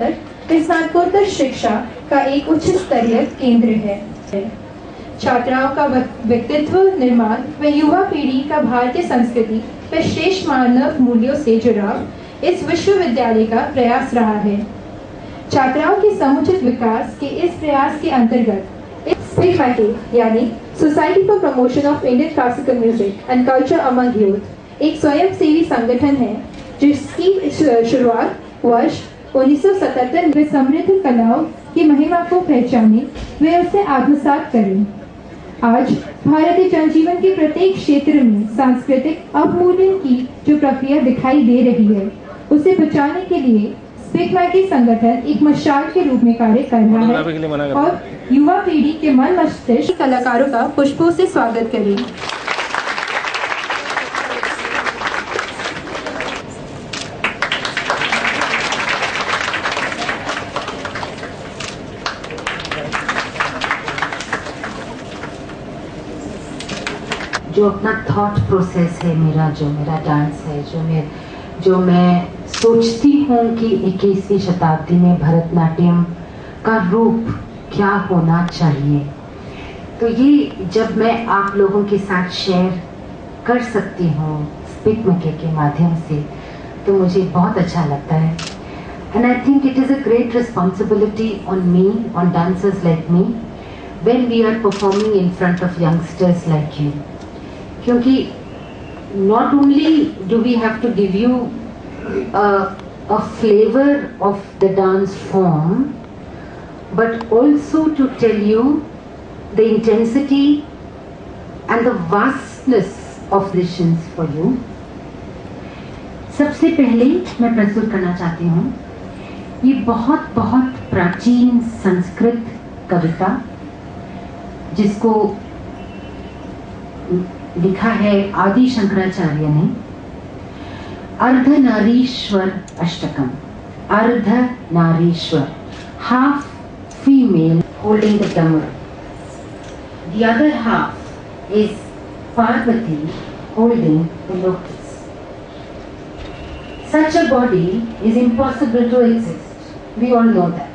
स्नातकोत्तर शिक्षा का एक उच्च स्तरीय केंद्र है। छात्राओं का व्यक्तित्व निर्माण व युवा पीढ़ी का भारतीय संस्कृति व श्रेष्ठ मानव मूल्यों से जुड़ाव इस विश्वविद्यालय का प्रयास रहा है। छात्राओं के समुचित विकास के इस प्रयास के अंतर्गत SPIC MACAY यानी society for promotion of Indian classical music and culture among youth एक स्वयंसेवी संगठन है, जिसकी शुरुआत वर्ष 1977 में समृद्ध कलाओं की महिमा को पहचाने वे उसे आत्मसात करें। आज भारतीय जनजीवन के प्रत्येक क्षेत्र में सांस्कृतिक अवमूल्यन की जो प्रक्रिया दिखाई दे रही है, उसे बचाने के लिए SPIC MACAY संगठन एक मशाल के रूप में कार्य कर रहा है और युवा पीढ़ी के मन मस्तिष्क कलाकारों का पुष्पों से स्वागत करें। जो अपना थॉट प्रोसेस है मेरा, जो मेरा डांस है, जो मैं सोचती हूँ कि 21वीं शताब्दी में भरतनाट्यम का रूप क्या होना चाहिए, तो ये जब मैं आप लोगों के साथ शेयर कर सकती हूँ SPIC MACAY के माध्यम से, तो मुझे बहुत अच्छा लगता है। And I think it is a great responsibility on me, on dancers like me, when we are performing in front of youngsters like you. क्योंकि not only do we have to give you a flavor of the dance form, but also to tell you the intensity and the vastness of visions for you. सबसे पहले मैं प्रस्तुत करना चाहती हूँ ये बहुत बहुत प्राचीन संस्कृत कविता, जिसको लिखा है आदि शंकराचार्य ने। Ardhanarishvara Ashtakam, Ardhanarishvara, half female holding the dhamma, the other half is Parvati holding the lotus. Such a body is impossible to exist, we all know that.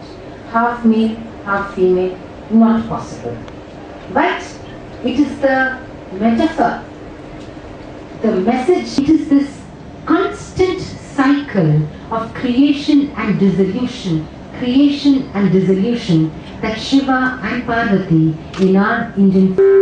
Half male, half female, not possible. But it is the metaphor, the message, it is this constant cycle of creation and dissolution that Shiva and Parvati in our Indian Good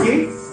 Shiva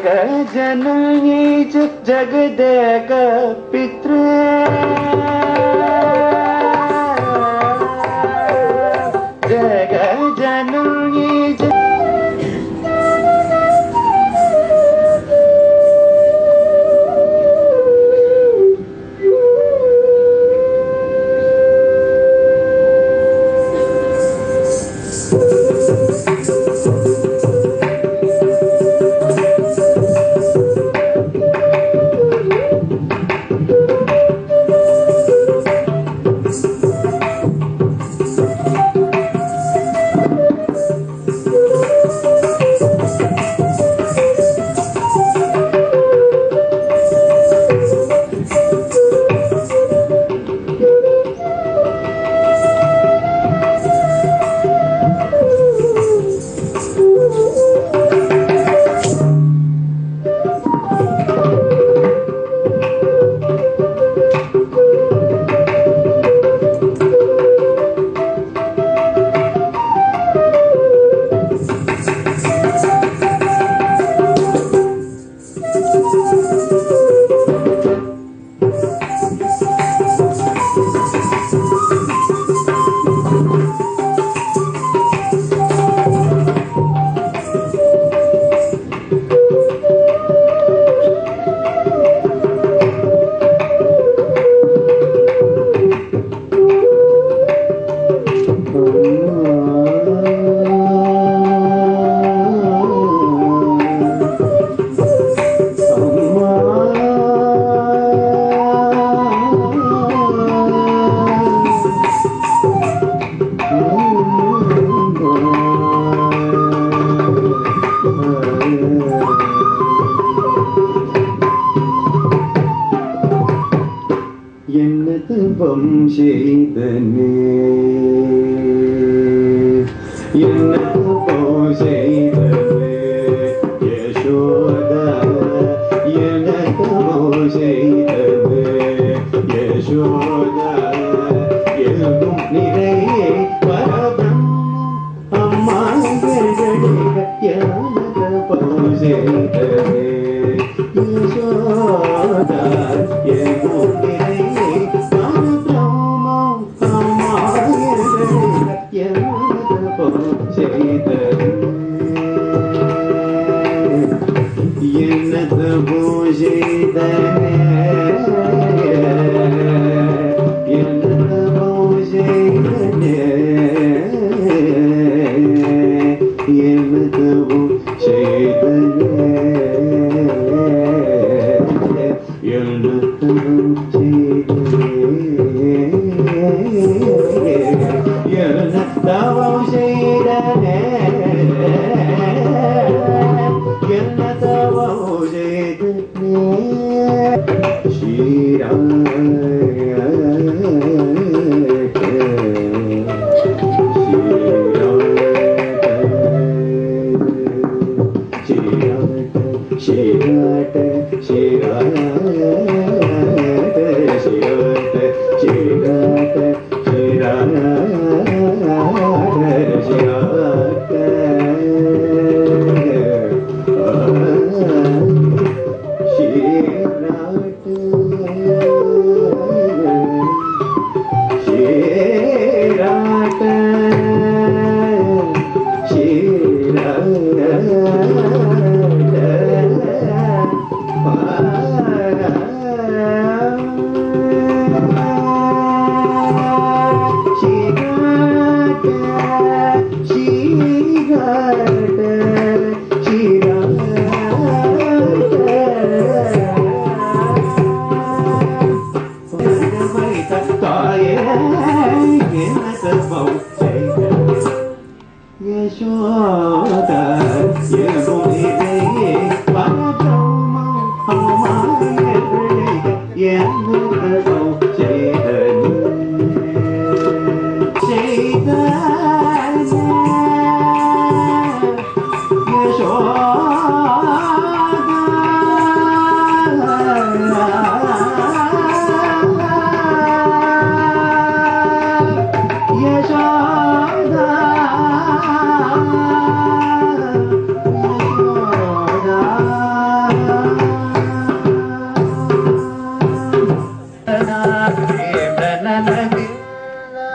जननी च जगदेक पितृ जग जननी च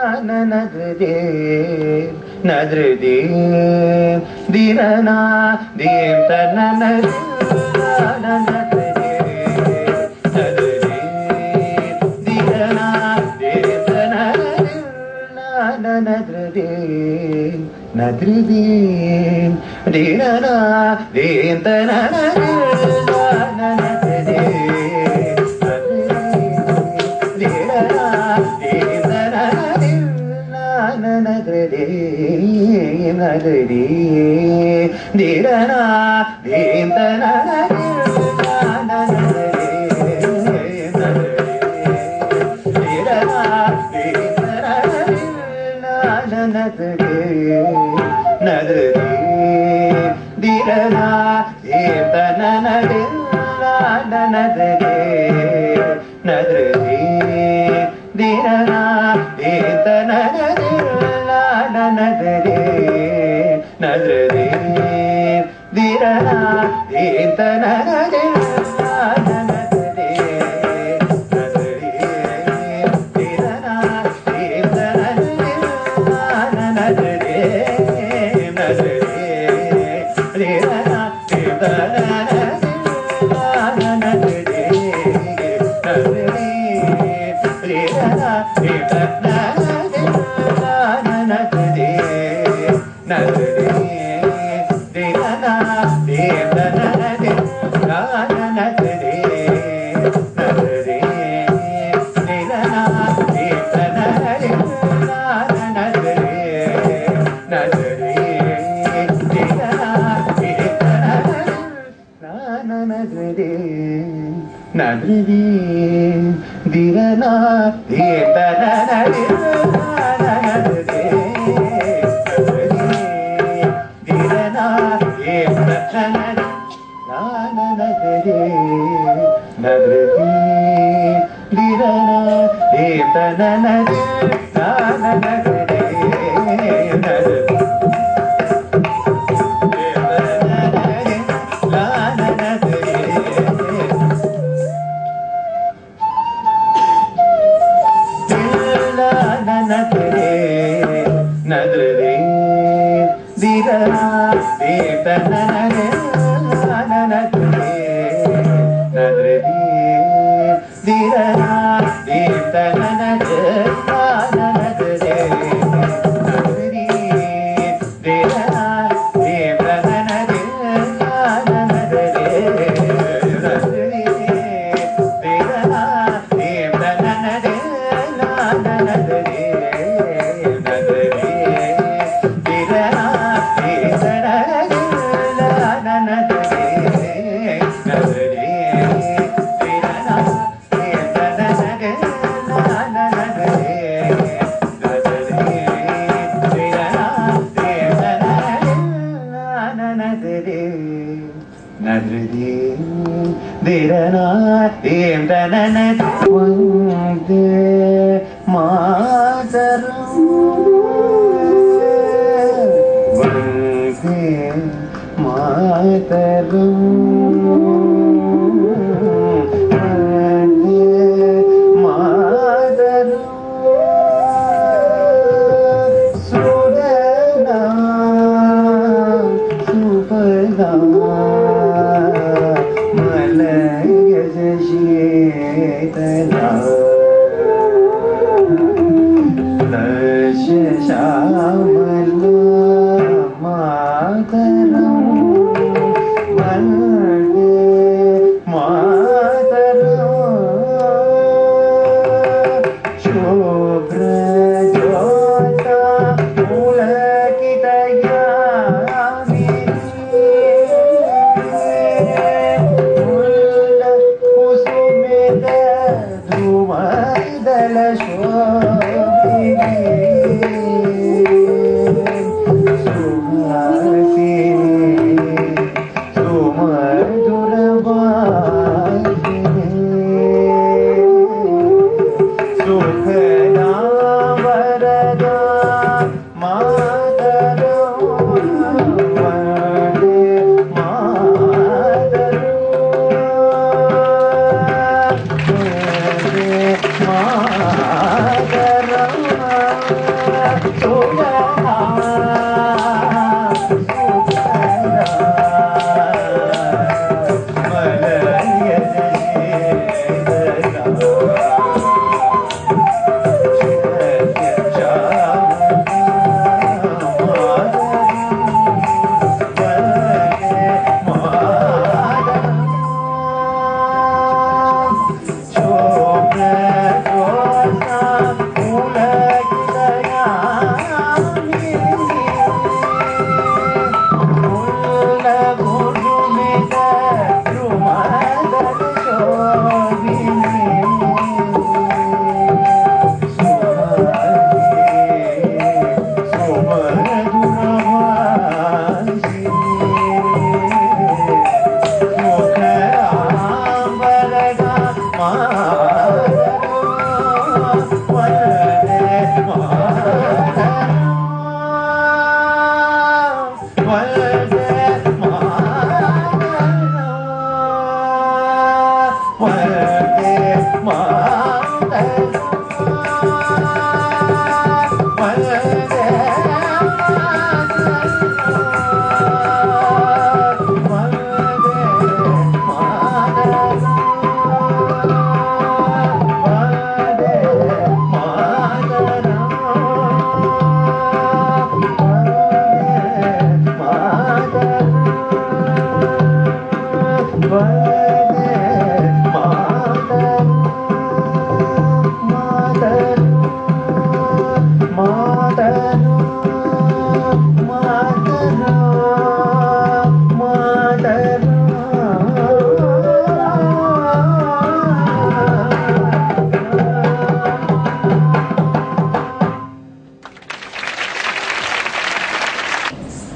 nadrde nadrde dirana dim tananad nadrde nadrde dirana dim tananad nadrde nadrde dirana dim tananad nadrde nadri dirana dintana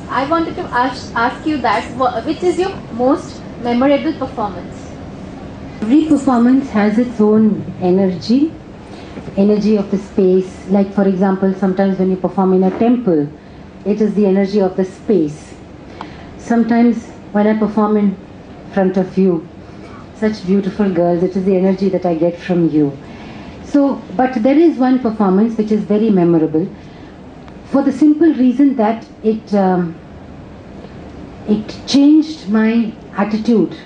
I wanted to ask you that, which is your most memorable performance? Every performance has its own energy of the space. Like for example, sometimes when you perform in a temple, it is the energy of the space. Sometimes when I perform in front of you, such beautiful girls, it is the energy that I get from you. So, but there is one performance which is very memorable for the simple reason that it changed my attitude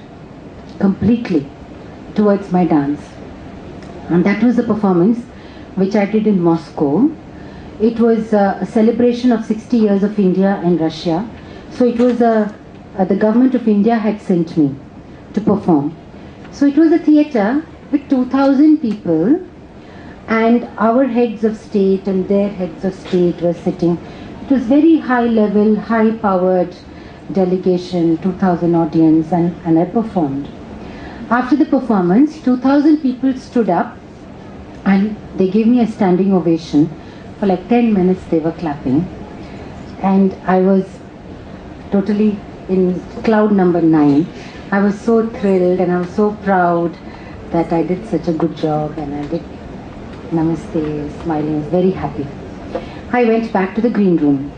completely towards my dance. And that was a performance which I did in Moscow. It was a celebration of 60 years of India and Russia. So it was the government of India had sent me to perform. So it was a theatre with 2,000 people, and our heads of state and their heads of state were sitting. It was very high level, high powered delegation, 2,000 audience, and I performed. After the performance, 2,000 people stood up and they gave me a standing ovation. For like 10 minutes they were clapping, and I was totally in cloud number 9. I was so thrilled and I was so proud that I did such a good job, and I did namaste, smiling, I was very happy. I went back to the green room.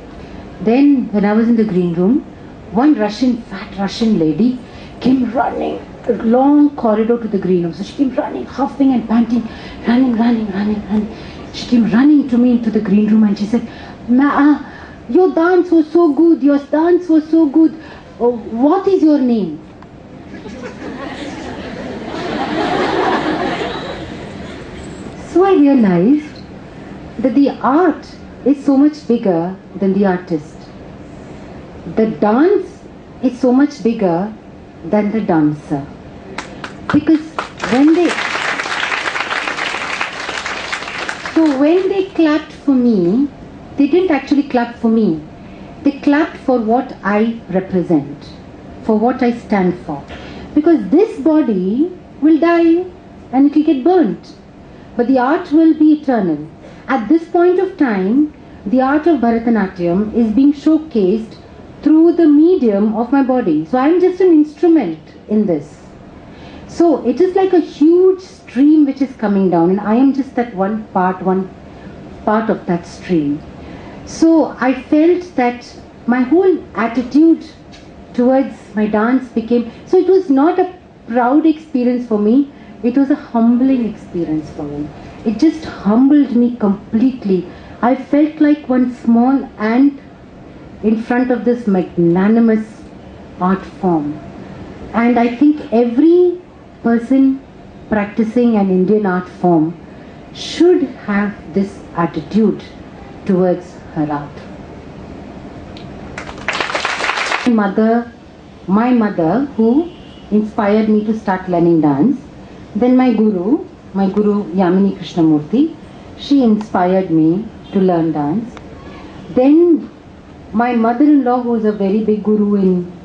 Then when I was in the green room, one fat Russian lady came running a long corridor to the green room. So she came running, huffing and panting, running. She came running to me into the green room and she said, your dance was so good, your dance was so good. Oh, what is your name? So I realized that the art is so much bigger than the artist. The dance is so much bigger than the dancer. Because when they clapped for me, they didn't actually clap for me. They clapped for what I represent, for what I stand for. Because this body will die and it will get burnt. But the art will be eternal. At this point of time, the art of Bharatnatyam is being showcased through the medium of my body. So I am just an instrument in this. So it is like a huge stream which is coming down, and I am just that one part of that stream. So I felt that my whole attitude towards my dance became, so it was not a proud experience for me, it was a humbling experience for me. It just humbled me completely I felt like one small ant in front of this magnanimous art form. And I think every person practicing an Indian art form should have this attitude towards her art. My mother who inspired me to start learning dance, then my guru Yamini Krishnamurthy, she inspired me to learn dance. Then my mother-in-law, who was a very big guru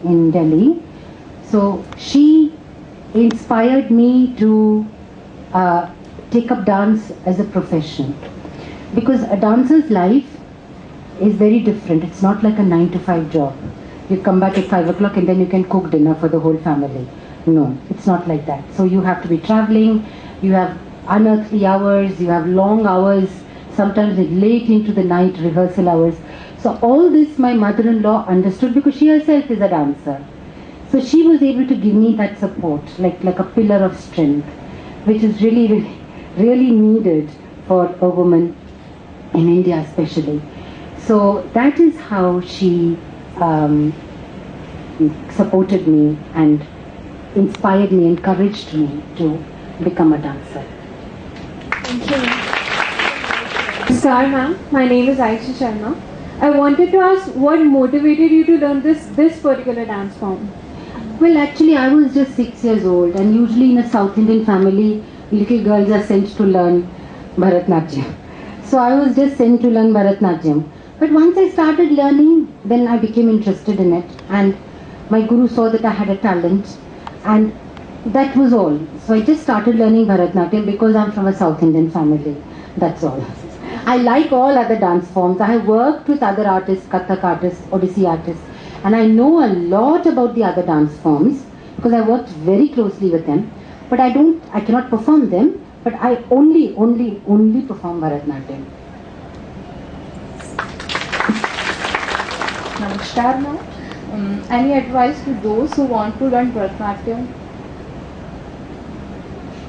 in Delhi, so she inspired me to take up dance as a profession, because a dancer's life is very different. It's not like a 9-to-5 job. You come back at 5 o'clock and then you can cook dinner for the whole family. No, it's not like that. So you have to be traveling, you have unearthly hours, you have long hours, sometimes late into the night rehearsal hours. So all this my mother-in-law understood, because she herself is a dancer. So she was able to give me that support, like a pillar of strength, which is really needed for a woman in India especially. So that is how she supported me and inspired me, encouraged me to become a dancer. Thank you. Namaskar ma'am, my name is Aisha Sharma. I wanted to ask what motivated you to learn this particular dance form? Well, actually I was just 6 years old, and usually in a South Indian family, little girls are sent to learn Bharatnatyam. So I was just sent to learn Bharatnatyam. But once I started learning, then I became interested in it, and my guru saw that I had a talent, and that was all. So I just started learning Bharatnatyam because I'm from a South Indian family. That's all. I like all other dance forms. I have worked with other artists, Kathak artists, Odissi artists, and I know a lot about the other dance forms because I worked very closely with them. But I cannot perform them, but I only perform Bharatnatyam. Namaskar ma'am. Any advice to those who want to learn Bharatnatyam?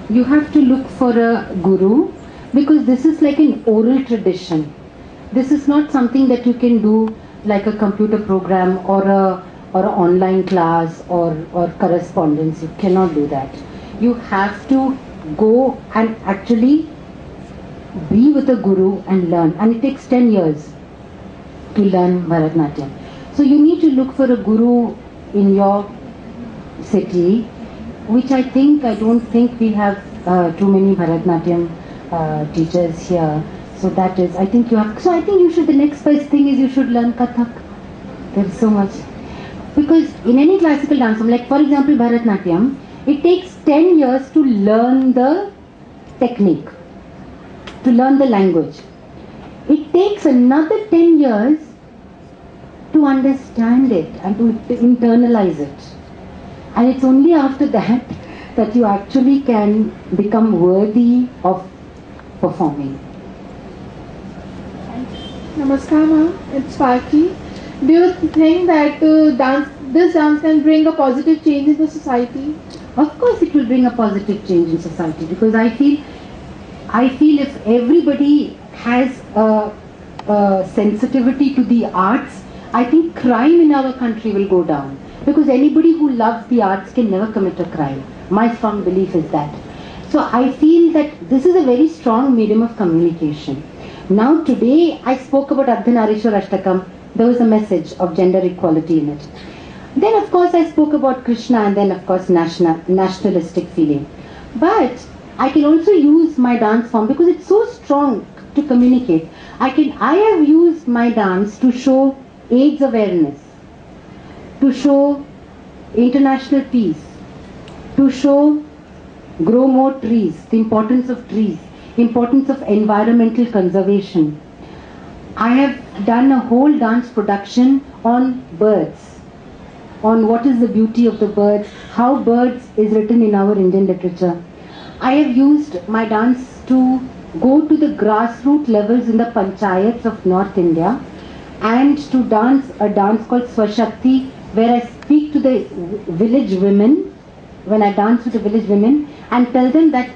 You have to look for a guru, because this is like an oral tradition. This is not something that you can do like a computer program or an online class or correspondence. You cannot do that. You have to go and actually be with a guru and learn, and it takes 10 years to learn Bharatnatyam. So you need to look for a guru in your city, which I don't think we have too many Bharatnatyam teachers here. So that is, I think you should, the next best thing is you should learn Kathak. There is so much. Because in any classical dance form, like for example Bharatnatyam, it takes 10 years to learn the technique, to learn the language. It takes another 10 years to understand it and to internalize it. And it's only after that that you actually can become worthy of performing. Namaskar ma'am, it's Parki. Do you think that this dance can bring a positive change in the society? Of course it will bring a positive change in society, because I feel if everybody has a sensitivity to the arts, I think crime in our country will go down. Because anybody who loves the arts can never commit a crime. My strong belief is that. So I feel that this is a very strong medium of communication. Now today I spoke about Ardhanarishwar Ashtakam. There was a message of gender equality in it. Then of course I spoke about Krishna, and then of course nationalistic feeling. But I can also use my dance form because it's so strong to communicate. I have used my dance to show AIDS awareness, to show international peace, to show grow more trees, the importance of trees, importance of environmental conservation. I have done a whole dance production on birds, on what is the beauty of the birds, how birds is written in our Indian literature. I have used my dance to go to the grassroots levels in the panchayats of North India and to dance a dance called Swashakti, where I speak to the village women, when I dance with the village women and tell them that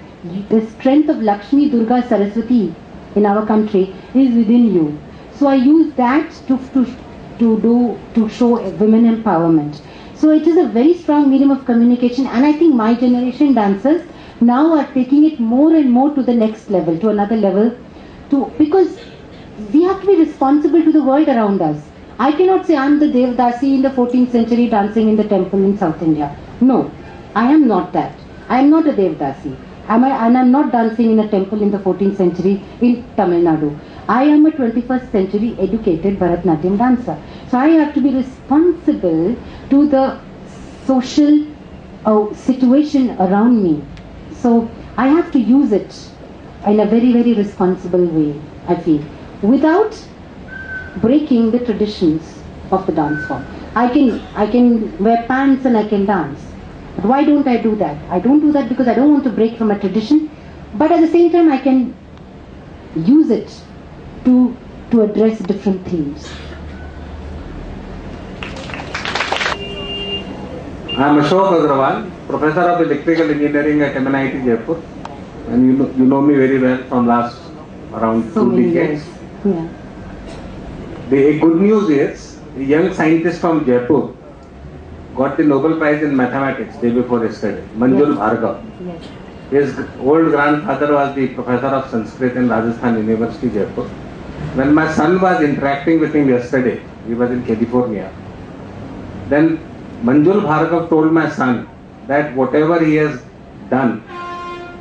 the strength of Lakshmi, Durga, Saraswati in our country is within you. So I use that to show women empowerment. So it is a very strong medium of communication, and I think my generation dancers now are taking it more and more to the next level, to another level, because we have to be responsible to the world around us. I cannot say I am the Devdasi in the 14th century dancing in the temple in South India. No, I am not that. I am not a Devdasi. And I am not dancing in a temple in the 14th century in Tamil Nadu. I am a 21st century educated Bharatnatyam dancer. So I have to be responsible to the social situation around me. So I have to use it in a very, very responsible way, I feel, without breaking the traditions of the dance form. I can wear pants and I can dance. But why don't I do that? I don't do that because I don't want to break from a tradition, but at the same time I can use it to address different themes. I am Ashok Agrawal, Professor of Electrical Engineering at MIT Jaipur, and you know me very well from last around So 2 many decades. years. Yeah. The good news is, a young scientist from Jaipur got the Nobel Prize in Mathematics day before yesterday, Manjul Yes. Bhargav. Yes. His old grandfather was the professor of Sanskrit in Rajasthan University, Jaipur. When my son was interacting with him yesterday, he was in California, then Manjul Bhargav told my son that whatever he has done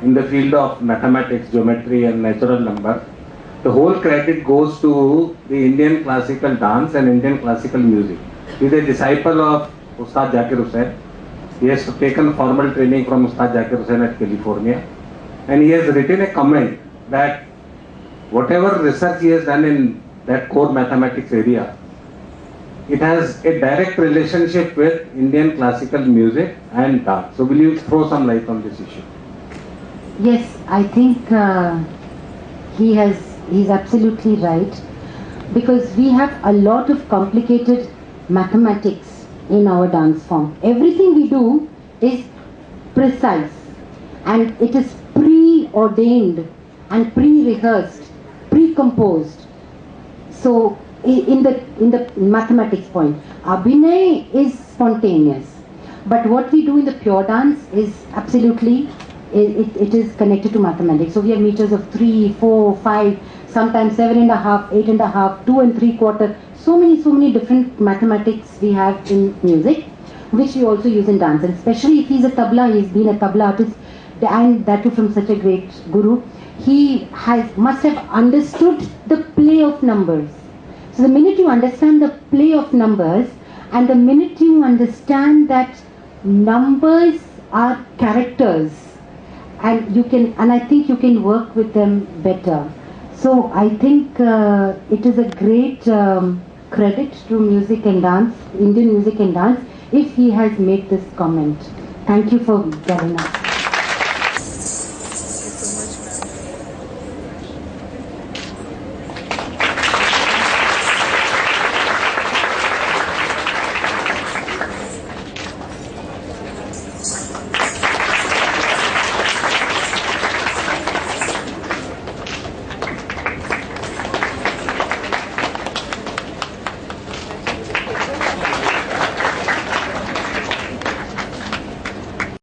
in the field of mathematics, geometry and natural number, the whole credit goes to the Indian classical dance and Indian classical music. He is a disciple of Ustad Zakir Hussain. He has taken formal training from Ustad Zakir Hussain at California, and he has written a comment that whatever research he has done in that core mathematics area, it has a direct relationship with Indian classical music and dance. So will you throw some light on this issue? Yes, I think he's absolutely right, because we have a lot of complicated mathematics in our dance form. Everything we do is precise, and it is preordained and pre-rehearsed, pre-composed. So in the mathematics point, Abhinay is spontaneous, but what we do in the pure dance is absolutely, it is connected to mathematics. So we have meters of 3, 4, 5, sometimes 7.5, 8.5, 2 3/4. So many different mathematics we have in music, which we also use in dance. And especially if he's a tabla, he's been a tabla artist, and that too from such a great guru, he must have understood the play of numbers. So the minute you understand the play of numbers, and the minute you understand that numbers are characters, and I think you can work with them better. So I think it is a great credit to music and dance, Indian music and dance, if he has made this comment. Thank you for getting us.